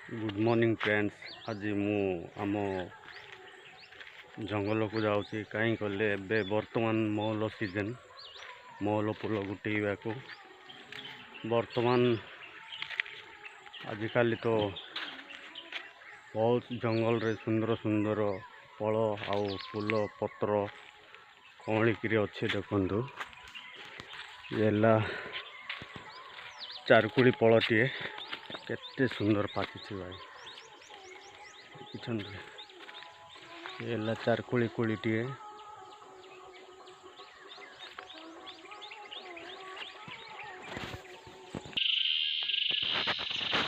Good morning friends. आज मु आम जंगल को जाऊँगी कहीं कले एबे वर्तमान मौल सीजन मौल फूल गुटेवा को वर्तमान आजिकल तो बहुत जंगल रे सुंदर सुंदर फल आउ फूल पत्र कौलिकी अच्छे देखु येला चारकुड़ी फलटीए केते सुंदर पाचिछि भाई देखिछन्ति येला चारकुड़ी कुड़ीटीए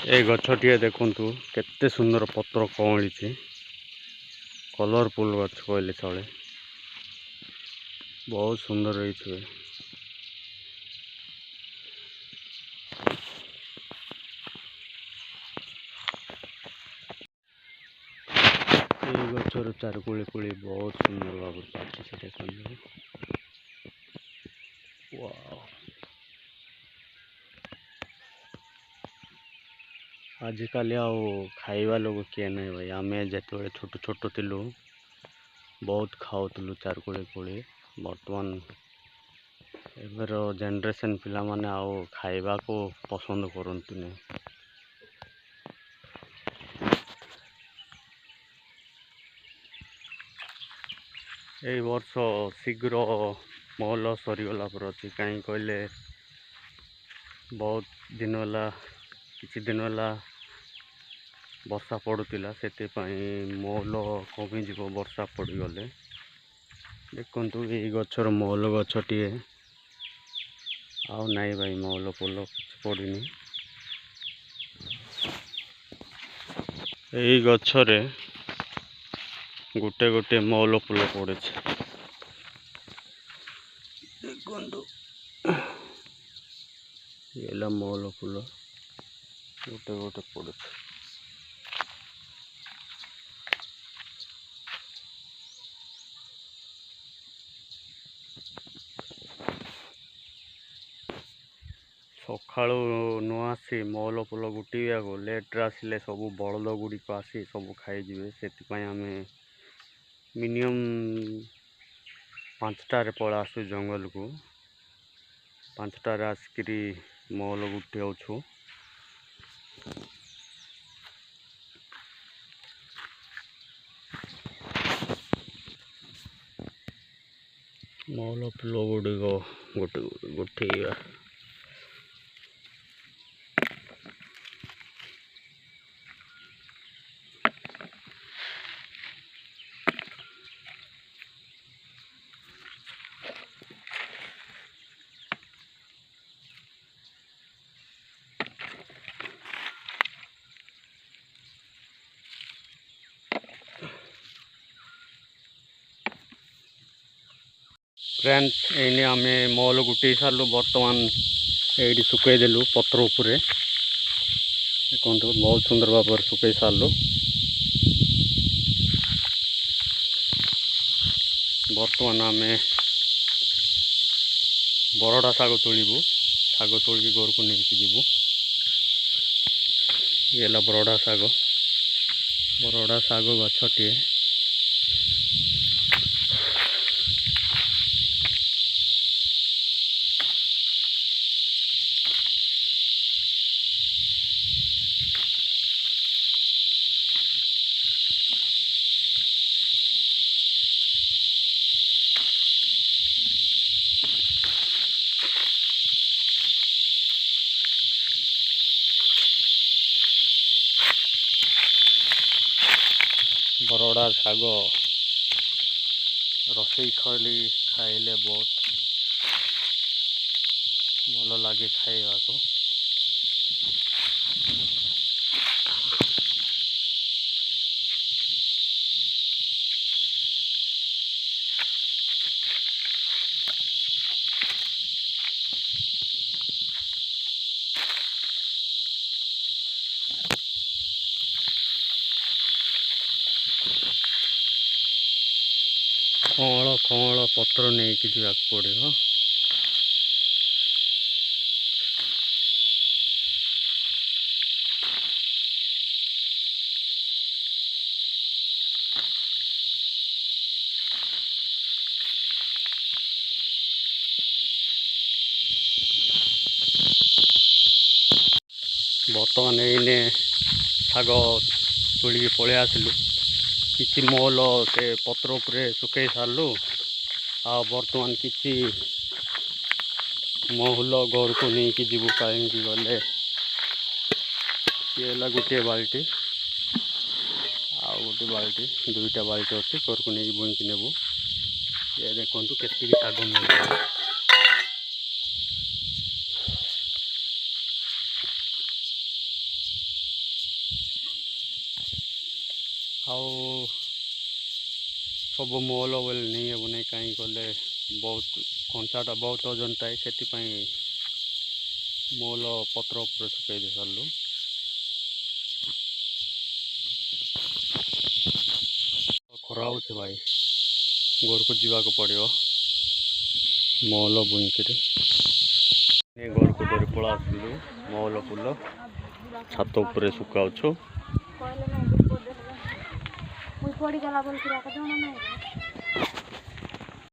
ए गछटीए देखंतु केते सुंदर पत्र कौलिछि कलरफुल गछ कहले चले बहुत सुंदर रही। गचर चारकुड़ी कुड़ी बहुत सुंदर भाव पाचिछि देखंतु वाओ। आजिकल आउ खाइबा लोग किए नहीं भाई आम जो छोट छोट थिलु बहुत खाऊलु चारकुड़ी कुड़ी बर्तमान एबर जनरेशन पिला माने आउ खाइबा को पसंद करंतुनी। ए वर्ष शीघ्र मौल सरीगला पर अच्छी कहीं कहले बहुत दिन है किसी दिन है वर्षा पड़ूला से मौल कमिज वर्षा पड़गले देखु ये गचर मौल गछटी आउ नाई भाई मौल फूल पड़नी यही गछरे गोटे गोटे मौल फूल पड़े देखु ये मौल फूल गोटे गोटे पड़े। सकाळु न आसी मौल फूल गुटिया को लेट्रे आसिले सब बलद गुड़िक आसी सब खाईजे से आम मिनिमम 5टार पला आसु जंगल को 5टार आसिकी मौल गुटे मौल फूल गुड़िक गोटे गुटेगा फ्रेंड्स एने आम मौल गुटे सारू बर्तमान ये सुखईदेलु पत्र उपरे देखो बहुत सुंदर भाव सुखई सारू बर्तमान आम बरडा शाग तोड़ू शाग तोड़िकी घर को लेकिन जीवु ये बरडा शाग गछटे बरडा शाग रसई खाइले बहुत भल लगे खाइबा को। खल खल पत्र नहीं कि पड़ो बर्तमान एने शाग तोड़ पलि आसलु किसी मोल से पत्र उपरे सुखई सारू आ बर्तमान किसी महल घर को नहीं जीवु कहीं गले ये गोटे बाल्टी आ गोटे बाल्टी दुईटा बाल्टी अच्छे घर को नहीं बुईकी नेबू ये देखु के शाग मिल सब मोल बोले नहीं हेब नहीं कहीं गले बहुत कंचाटा बहुत ओजन थाए से मोल पत्र उपर सुखई दे सारू खरा हो भाई घर को जीवा को पड़ो मोल बुईक घर को धरी पड़ा आसलु मोल फुल छात उपर सुखाऊ पड़ी गला बोल